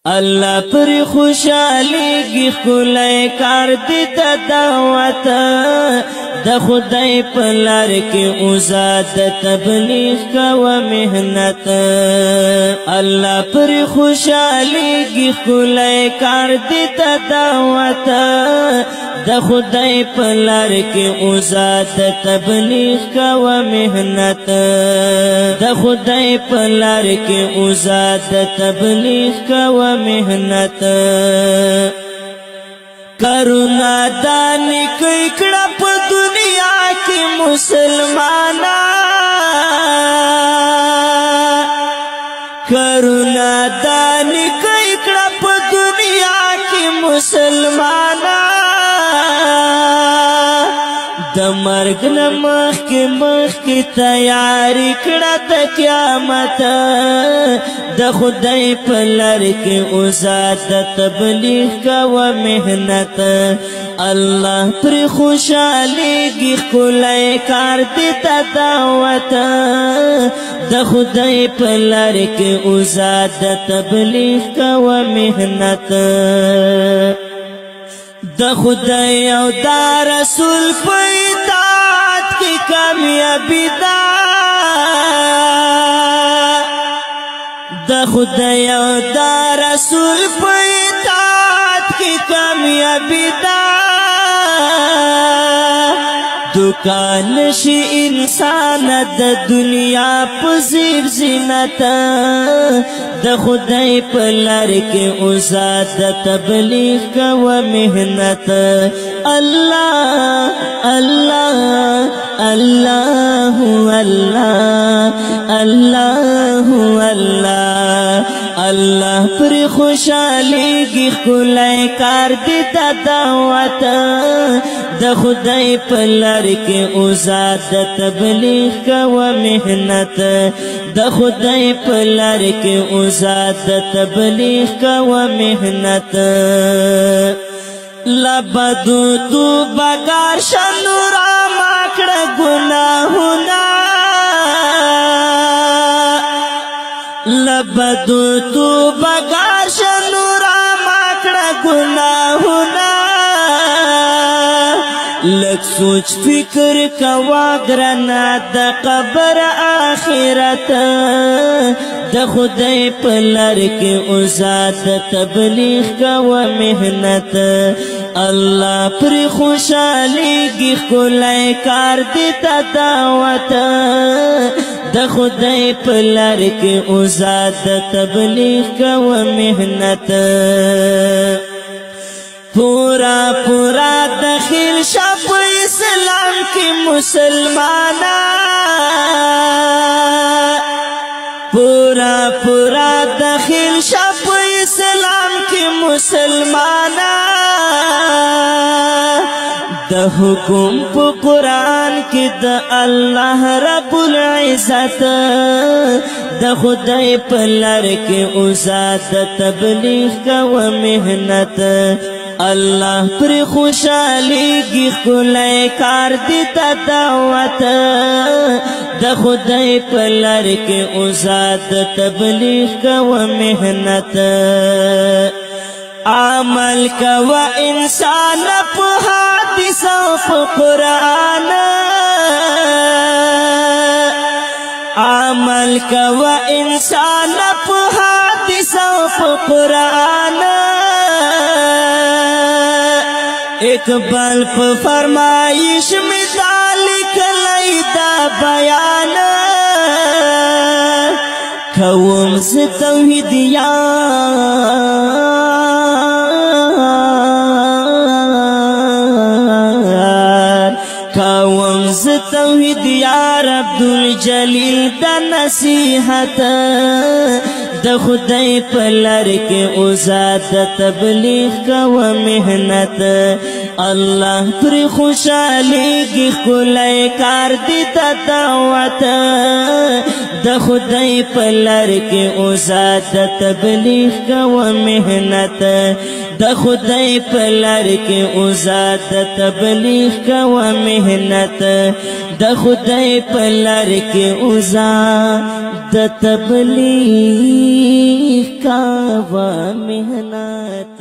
الله پر خوشاليږي خلای کار دې د دعوت د خدای په لار کې اوزاد تبلیغ کوه مهنت الله پر خوشاليږي خلای کار دې د دعوت د خدای په لار کې اوزاد تبلیغ کوه مهنت د خدای په لار کې اوزاد تبلیغ کوه مهنت کرونا دانی کوي کړه په دنیا کې مسلمانا کرونا دانی کوي کړه په دنیا کې مسلمانا د مرګ نه مخکې تیاری کړه د قیامت د خدای په لار کې اوزاد تبلیغ کوه مهنت الله پر خوشاليږي خلای کار دې د دعوت د خدای په لار کې اوزاد تبلیغ کوه مهنت د خدای او د رسول په اطاعت کې کامیابی ده د خدای او د رسول په اطاعت کې کامیابی ده دکان شي انسان د دنیا په زیر زینت د خدای په لار کې اوزاد تبلیغ کوه مهنت الله الله الله الله الله الله الله پر خوشاليږي خلای کار دې د دعوت د خدای په لار کې اوزاد تبلیغ کوه مهنت د خدای په لار کې اوزاد تبلیغ کوه مهنت لبدو تو بگار شنورا ماکڑ گناہونا لبدو تو بگار شنورا ماکڑ گناہونا لگ سوچ فکر کوا گرنا د قبر آخرت د خدای په لار کې اوزاد تبلیغ کوه مهنت الله پر خوشاليږي خلای کار دې د دعوت د خدای په لار کې اوزاد تبلیغ کوه مهنت پورا پورا داخل شپ اسلام کی مسلمانا پورا پورا داخل شپ اسلام کی مسلمانا د حکم په قرآن کې د الله رب العزت د خدای په لار کې اوزاد تبلیغ کوه مهنت الله پر خوشاليږي خلای کار دې د دعوت د خدای په لار کې اوزاد تبلیغ کوه مهنت عمل کوه انسان په حدیث او په قرآن عمل کوه انسان په حدیث او په قرآن اقبال په فرمایش مثال کلی دا بیان کوم ز توحیدیان کوم ز توحیدیار عبدالجلیل دا نصیحت د خدای په لار کې اوزاد تبلیغ کوه مهنت الله پر خوشاليږي خلای کار دي د دعوت د خدای په لار کې اوزاد تبلیغ کو مهنت د خدای په لار کې اوزاد تبلیغ کو مهنت د خدای په لار کې اوزاد تبلیغ کو مهنت